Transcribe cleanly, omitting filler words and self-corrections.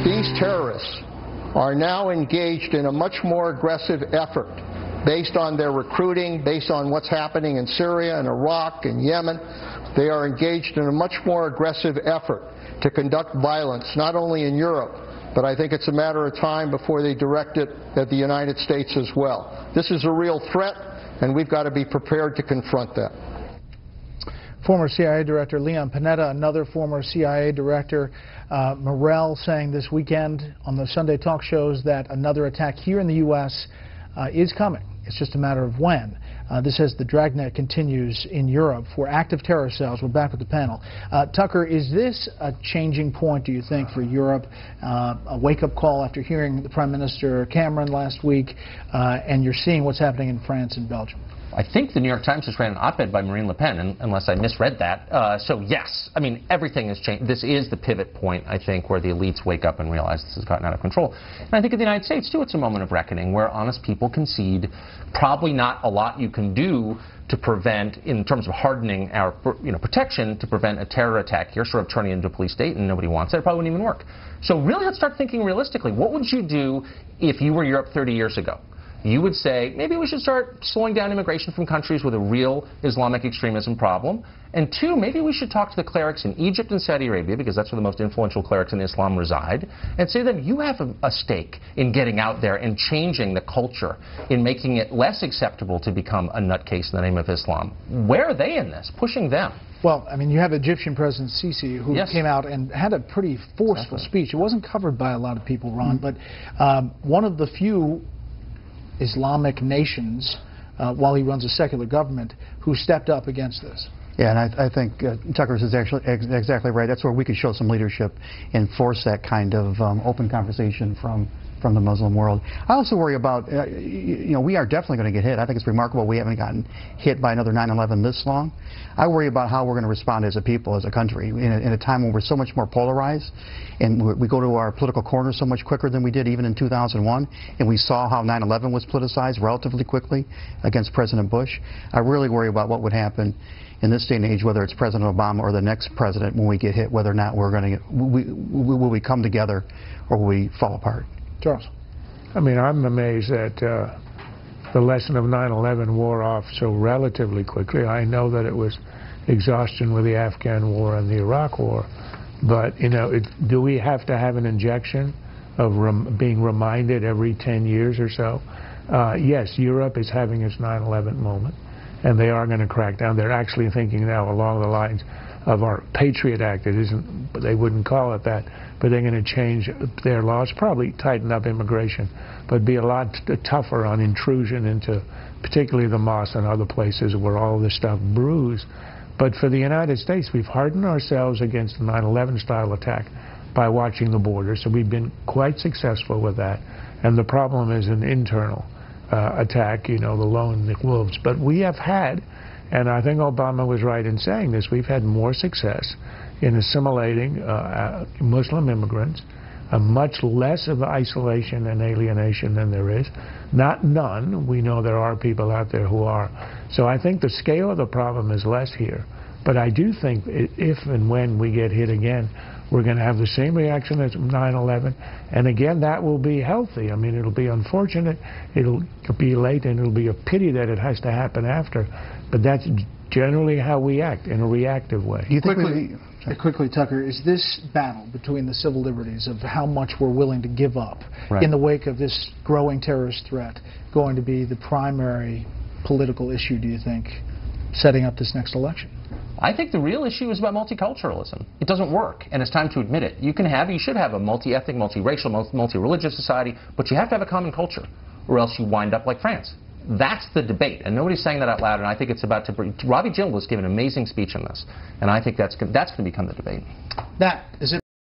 These terrorists are now engaged in a much more aggressive effort based on their recruiting, based on what's happening in Syria and Iraq and Yemen. They are engaged in a much more aggressive effort to conduct violence, not only in Europe, but I think it's a matter of time before they direct it at the United States as well. This is a real threat, and we've got to be prepared to confront that. Former CIA Director Leon Panetta, another former CIA Director, Morell, saying this weekend on the Sunday talk shows that another attack here in the U.S. Is coming. It's just a matter of when. This as the dragnet continues in Europe for active terror cells. We're back with the panel. Tucker, is this a changing point, do you think, for Europe? A wake-up call after hearing the Prime Minister Cameron last week, and you're seeing what's happening in France and Belgium? I think the New York Times just ran an op-ed by Marine Le Pen, unless I misread that. So yes, I mean, everything has changed. This is the pivot point, I think, where the elites wake up and realize this has gotten out of control. And I think in the United States, too, it's a moment of reckoning where honest people concede probably not a lot you can do to prevent, in terms of hardening our protection, to prevent a terror attack here, sort of turning into a police state, and nobody wants it. It probably wouldn't even work. So really, let's start thinking realistically. What would you do if you were Europe 30 years ago? You would say, maybe we should start slowing down immigration from countries with a real Islamic extremism problem. And two, maybe we should talk to the clerics in Egypt and Saudi Arabia, because that's where the most influential clerics in Islam reside, and say to them, you have a stake in getting out there and changing the culture, in making it less acceptable to become a nutcase in the name of Islam. Where are they in this? Pushing them. Well, I mean, you have Egyptian President Sisi, who came out and had a pretty forceful speech. It wasn't covered by a lot of people, Ron, but one of the few Islamic nations, while he runs a secular government, who stepped up against this. Yeah, and I think Tucker is actually exactly right. That's where we could show some leadership and force that kind of open conversation from the Muslim world. I also worry about, we are definitely going to get hit. I think it's remarkable we haven't gotten hit by another 9/11 this long. I worry about how we're going to respond as a people, as a country, in a time when we're so much more polarized, and we go to our political corner so much quicker than we did even in 2001, and we saw how 9/11 was politicized relatively quickly against President Bush. I really worry about what would happen in this day and age, whether it's President Obama or the next president, when we get hit, whether or not we're going to will we come together or will we fall apart? Charles. I mean, I'm amazed that the lesson of 9/11 wore off so relatively quickly. I know that it was exhaustion with the Afghan war and the Iraq war, but, do we have to have an injection of being reminded every 10 years or so? Yes, Europe is having its 9/11 moment, and they are going to crack down. They're actually thinking now along the lines of our Patriot Act. It isn't, they wouldn't call it that, but they're going to change their laws, probably tighten up immigration, but be a lot tougher on intrusion into particularly the mosques and other places where all this stuff brews. But for the United States, we've hardened ourselves against the 9/11 style attack by watching the border, so we've been quite successful with that. And the problem is an internal attack, the lone wolves. But we have had, and I think Obama was right in saying this, we've had more success in assimilating Muslim immigrants, much less of isolation and alienation than there is. Not none. We know there are people out there who are. So I think the scale of the problem is less here. But I do think if and when we get hit again, we're going to have the same reaction as 9/11. And again, that will be healthy. I mean, it'll be unfortunate, it'll be late, and it'll be a pity that it has to happen after. But that's generally how we act, in a reactive way. Do you think quickly, Tucker, is this battle between the civil liberties of how much we're willing to give up in the wake of this growing terrorist threat going to be the primary political issue, do you think, setting up this next election? I think the real issue is about multiculturalism. It doesn't work, and it's time to admit it. You should have a multi-ethnic, multi-racial, multi-religious society, but you have to have a common culture, or else you wind up like France. That's the debate, and nobody's saying that out loud, and I think it's about to bring... Ravi Jindal has given an amazing speech on this, and I think that's going to become the debate. That is it.